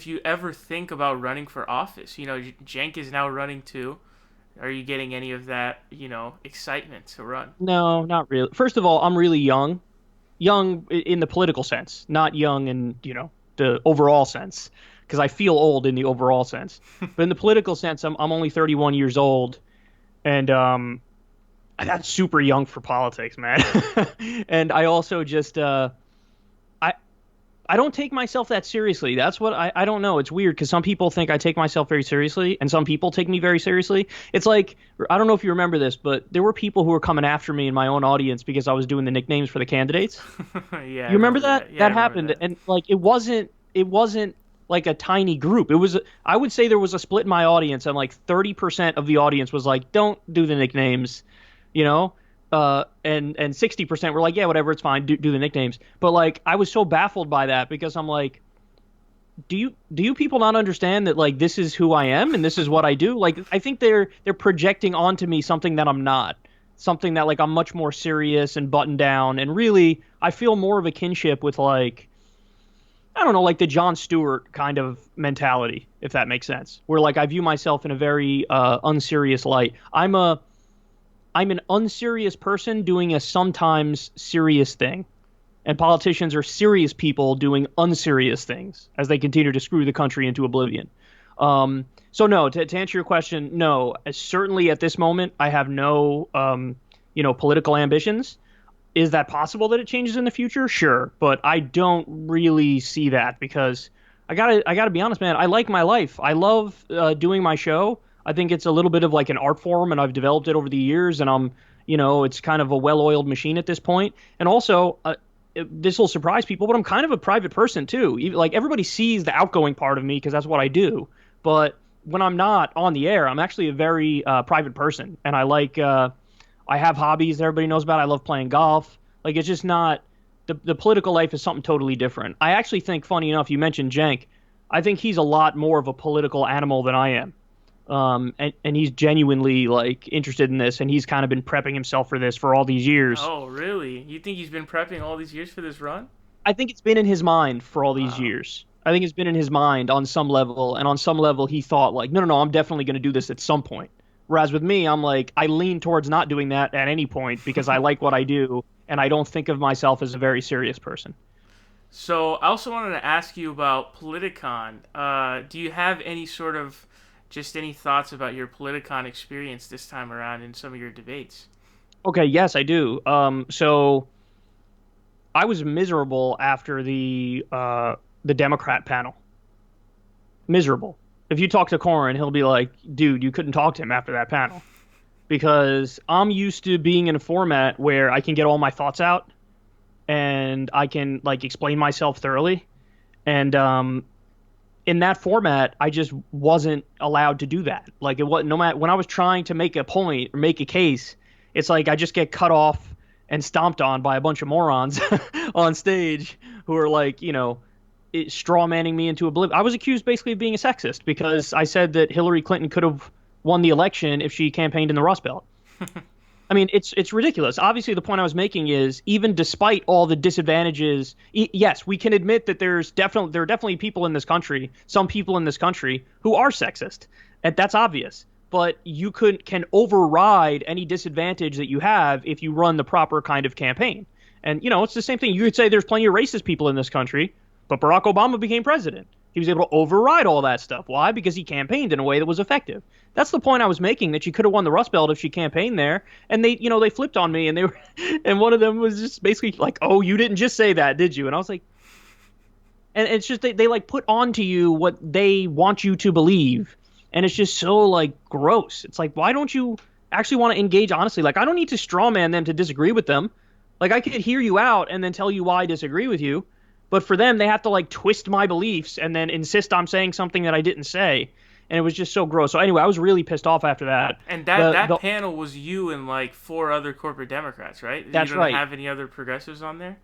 you ever think about running for office. Cenk is now running too. Are you getting any of that, excitement to run? No, not really. First of all, I'm really young. Young in the political sense, not young in, the overall sense, because I feel old in the overall sense. But in the political sense, I'm only 31 years old, and that's super young for politics, man. And I also just I I don't take myself that seriously. That's what I don't know. It's weird because some people think I take myself very seriously, and some people take me very seriously. It's like I don't know if you remember this, but there were people who were coming after me in my own audience because I was doing the nicknames for the candidates. Yeah, I You remember remember that? that. Yeah, I That remember happened, that. and like it wasn't like a tiny group. It was I would say there was a split in my audience, and like 30% of the audience was like, "Don't do the nicknames," you know. And 60% were like, "Yeah, whatever, it's fine. Do the nicknames." But like, I was so baffled by that because I'm like, do you people not understand that like this is who I am and this is what I do? Like, I think they're projecting onto me something that I'm not, something that like I'm much more serious and buttoned down, and really I feel more of a kinship with like I don't know, like the Jon Stewart kind of mentality, if that makes sense. Where like I view myself in a very unserious light. I'm an unserious person doing a sometimes serious thing, and politicians are serious people doing unserious things as they continue to screw the country into oblivion. So no, to answer your question, no. Certainly at this moment, I have no, political ambitions. Is that possible that it changes in the future? Sure, but I don't really see that because I gotta be honest, man. I like my life. I love doing my show. I think it's a little bit of like an art form, and I've developed it over the years, and it's kind of a well-oiled machine at this point. And also, this will surprise people, but I'm kind of a private person too. Like everybody sees the outgoing part of me because that's what I do. But when I'm not on the air, I'm actually a very private person, and I have hobbies that everybody knows about. I love playing golf. Like it's just not the political life is something totally different. I actually think, funny enough, you mentioned Jenk. I think he's a lot more of a political animal than I am. And he's genuinely like interested in this, and he's kind of been prepping himself for this for all these years. Oh, really? You think he's been prepping all these years for this run? I think it's been in his mind for all these Wow. years. I think it's been in his mind on some level, and on some level, he thought like, no, no, no, I'm definitely going to do this at some point. Whereas with me, I'm like, I lean towards not doing that at any point because I like what I do, and I don't think of myself as a very serious person. So I also wanted to ask you about Politicon. Do you have any sort of just any thoughts about your Politicon experience this time around in some of your debates? Okay, yes, I do. So I was miserable after the Democrat panel. Miserable. If you talk to Corin, he'll be like, "Dude, you couldn't talk to him after that panel." Because I'm used to being in a format where I can get all my thoughts out and I can like explain myself thoroughly. And in that format, I just wasn't allowed to do that. Like it was no matter when I was trying to make a point or make a case, it's like I just get cut off and stomped on by a bunch of morons on stage who are like, straw manning me into oblivion. I was accused basically of being a sexist because I said that Hillary Clinton could have won the election if she campaigned in the Rust Belt. I mean, it's ridiculous. Obviously, the point I was making is even despite all the disadvantages, yes, we can admit that there are definitely people in this country, some people in this country who are sexist, and that's obvious. But you can override any disadvantage that you have if you run the proper kind of campaign. And it's the same thing. You could say there's plenty of racist people in this country, but Barack Obama became president. He was able to override all that stuff. Why? Because he campaigned in a way that was effective. That's the point I was making. That she could have won the Rust Belt if she campaigned there. And they flipped on me, and they were, and one of them was just basically like, "Oh, you didn't just say that, did you?" And I was like, and it's just they like put onto you what they want you to believe, and it's just so like gross. It's like, why don't you actually want to engage honestly? Like, I don't need to strawman them to disagree with them. Like, I could hear you out and then tell you why I disagree with you. But for them, they have to like twist my beliefs and then insist I'm saying something that I didn't say. And it was just so gross. So anyway, I was really pissed off after that. And that The that the panel was you and like four other corporate Democrats, right? You That's don't right. have any other progressives on there?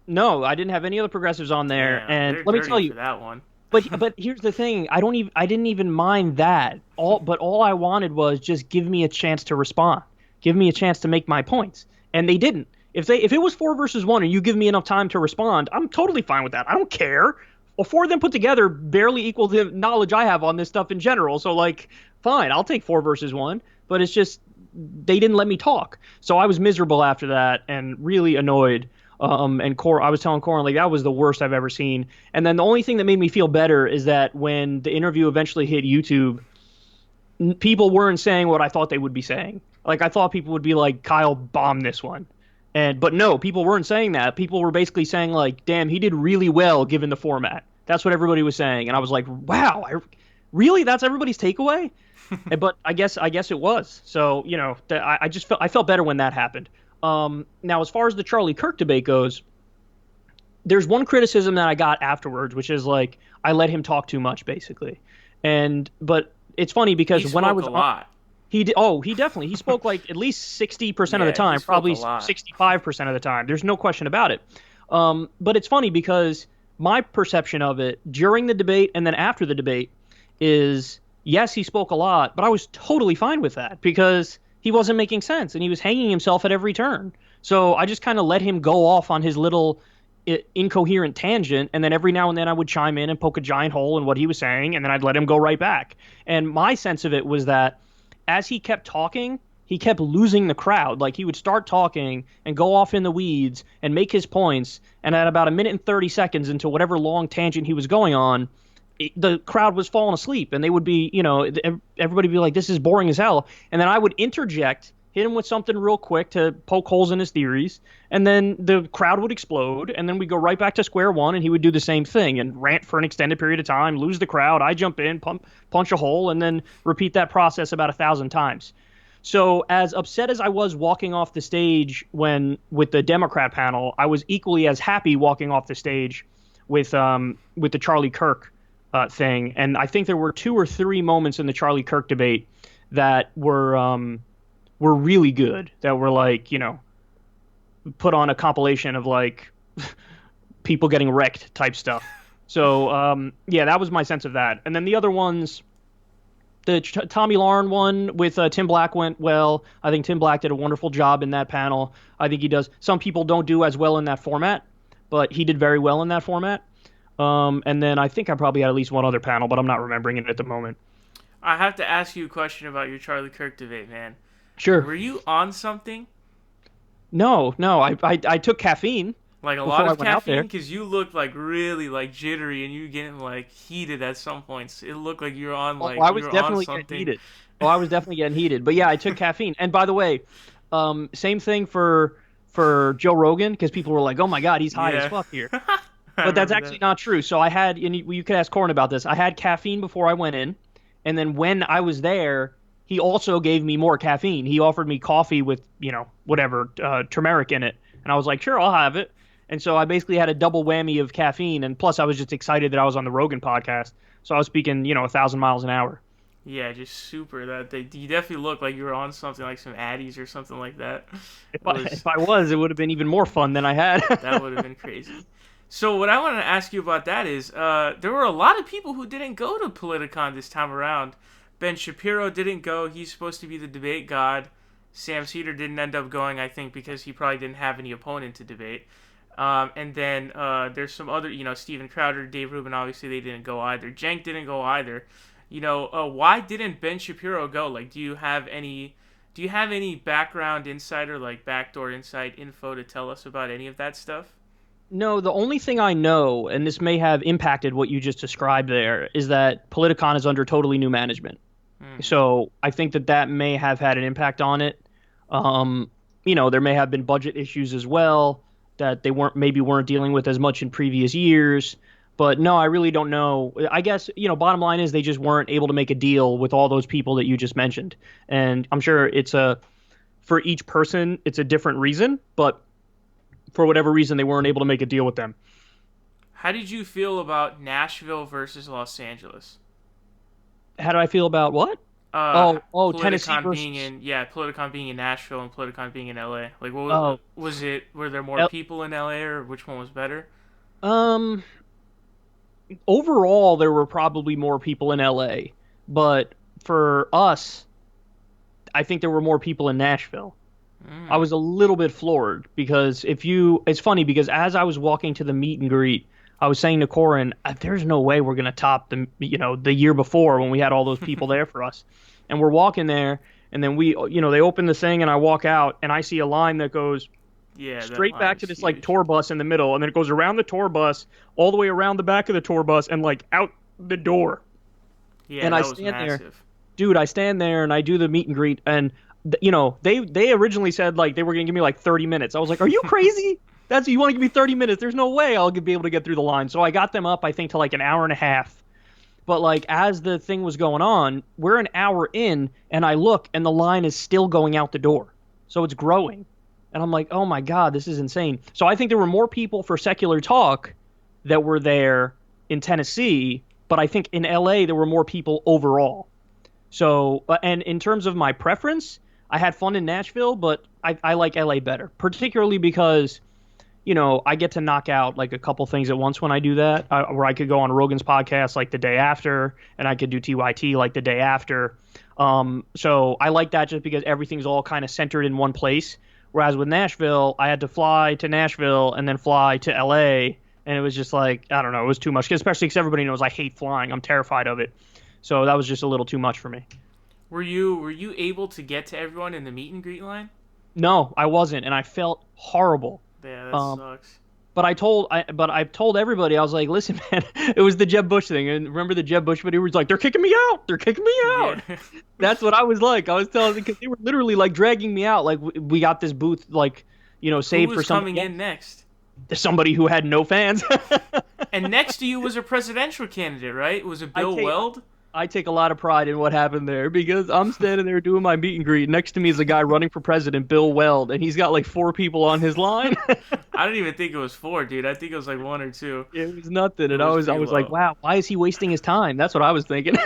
No, I didn't have any other progressives on there. Damn, And they're let me tell dirty you, for that one. but here's the thing. I didn't even mind that. All I wanted was just give me a chance to respond. Give me a chance to make my points. And they didn't. If it was 4 versus 1 and you give me enough time to respond, I'm totally fine with that. I don't care. Well, four of them put together barely equal the knowledge I have on this stuff in general. So like, fine, I'll take four versus one. But it's just they didn't let me talk, so I was miserable after that and really annoyed. And I was telling Corin like that was the worst I've ever seen. And then the only thing that made me feel better is that when the interview eventually hit YouTube, people weren't saying what I thought they would be saying. Like I thought people would be like, Kyle bombed this one. But no, people weren't saying that. People were basically saying like, damn, he did really well given the format. That's what everybody was saying. And I was like, wow, really? That's everybody's takeaway? But I guess it was. So, I felt better when that happened. Now as far as the Charlie Kirk debate goes, there's one criticism that I got afterwards, which is like I let him talk too much, basically. But it's funny He because when I spoke was a on, lot. he definitely he spoke like at least 60% of the Yeah, he time, spoke a probably lot. 65% of the time. There's no question about it. But it's funny because my perception of it during the debate and then after the debate is yes, he spoke a lot, but I was totally fine with that because he wasn't making sense and he was hanging himself at every turn. So I just kind of let him go off on his little incoherent tangent, and then every now and then I would chime in and poke a giant hole in what he was saying, and then I'd let him go right back. And my sense of it was that as he kept talking, he kept losing the crowd. Like he would start talking and go off in the weeds and make his points, and at about a minute and 30 seconds into whatever long tangent he was going on, the crowd was falling asleep, and they would be, everybody would be like, this is boring as hell. And then I would interject, hit him with something real quick to poke holes in his theories, and then the crowd would explode, and then we'd go right back to square one, and he would do the same thing and rant for an extended period of time, lose the crowd, I jump in, punch a hole, and then repeat that process about 1,000 times. So as upset as I was walking off the stage with the Democrat panel, I was equally as happy walking off the stage with the Charlie Kirk thing. And I think there were two or three moments in the Charlie Kirk debate that were really good. That were like put on a compilation of like people getting wrecked type stuff. So yeah, that was my sense of that. And then the other ones. The Tomi Lahren one with Tim Black went well. I think Tim Black did a wonderful job in that panel. I think he does. Some people don't do as well in that format, but he did very well in that format. And then I think I probably had at least one other panel, but I'm not remembering it at the moment. I have to ask you a question about your Charlie Kirk debate, man. Sure. Were you on something? No. I took caffeine Like a lot before I of went out caffeine? there. Because you looked like really like jittery and you getting like heated at some points. It looked like you were on Oh, like I you was were on definitely getting something. heated. Oh, I was definitely getting heated. But yeah, I took caffeine. And by the way, same thing for Joe Rogan because people were like, "Oh my God, he's high as Yeah. fuck here." I But that's remember actually that. not true. So I had, and you could ask Corin about this. I had caffeine before I went in, and then when I was there, he also gave me more caffeine. He offered me coffee with, whatever, turmeric in it, and I was like, sure, I'll have it. And so I basically had a double whammy of caffeine, and plus I was just excited that I was on the Rogan podcast, so I was speaking, 1,000 miles an hour. Yeah, just super. You definitely look like you were on something like some Addies or something like that. If It I was if I was, it would have been even more fun than I had. that would have been crazy. So what I wanted to ask you about that is, there were a lot of people who didn't go to Politicon this time around. Ben Shapiro didn't go. He's supposed to be the debate god. Sam Cedar didn't end up going, I think, because he probably didn't have any opponent to debate. And then there's some other, Steven Crowder, Dave Rubin, obviously they didn't go either. Cenk didn't go either. Why didn't Ben Shapiro go? Like, do you have any background insight or like backdoor insight info to tell us about any of that stuff? No, the only thing I know, and this may have impacted what you just described there, is that Politicon is under totally new management. Hmm. So I think that may have had an impact on it. There may have been budget issues as well that they weren't dealing with as much in previous years. But no, I really don't know. I guess, bottom line is they just weren't able to make a deal with all those people that you just mentioned. And I'm sure for each person, it's a different reason, but for whatever reason, they weren't able to make a deal with them. How did you feel about Nashville versus Los Angeles? How do I feel about what? Uh, Oh, Tennessee Politicon being versus in yeah, Politicon being in Nashville and Politicon being in LA. Like, what oh, was it? Were there more L- people in LA, or which one was better? um. Overall, there were probably more people in LA, but for us, I think there were more people in Nashville. I Mm. was a little bit floored because it's funny because as I was walking to the meet and greet, I was saying to Corin, there's no way we're gonna top the year before when we had all those people there for us. And we're walking there, and then they open the thing, and I walk out, and I see a line that goes straight back to this like tour bus in the middle, and then it goes around the tour bus, all the way around the back of the tour bus, and like out the door. Yeah, and that I was stand massive. there, dude. I stand there and I do the meet and greet, and they originally said like they were gonna give me like 30 minutes. I was like, are you crazy? You want to give me 30 minutes? There's no way I'll be able to get through the line. So I got them up, I think, to like an hour and a half. But like as the thing was going on, we're an hour in, and I look, and the line is still going out the door. So it's growing. And I'm like, oh my God, this is insane. So I think there were more people for Secular Talk that were there in Tennessee, but I think in LA there were more people overall. So, and in terms of my preference, I had fun in Nashville, but I like LA better, particularly because, I get to knock out like a couple things at once when I do that, where I could go on Rogan's podcast like the day after, and I could do TYT like the day after. So I like that just because everything's all kind of centered in one place. Whereas with Nashville, I had to fly to Nashville and then fly to LA, and it was just like, I don't know, it was too much, especially because everybody knows I hate flying. I'm terrified of it. So that was just a little too much for me. Were you able to get to everyone in the meet and greet line? No, I wasn't, and I felt horrible. Yeah, that sucks. But I told everybody, I was like, listen, man, it was the Jeb Bush thing. And remember the Jeb Bush video where he's like, they're kicking me out. They're kicking me out. Yeah. That's what I was like. I was telling them because they were literally like dragging me out. Like we got this booth, like, saved for somebody. Who was coming in next? Somebody who had no fans. And next to you was a presidential candidate, right? Was it Bill Weld? I take a lot of pride in what happened there because I'm standing there doing my meet and greet. Next to me is a guy running for president, Bill Weld, and he's got like 4 people on his line. I didn't even think it was 4, dude. I think it was like 1 or 2. It was nothing, and I was like, wow, why is he wasting his time? That's what I was thinking.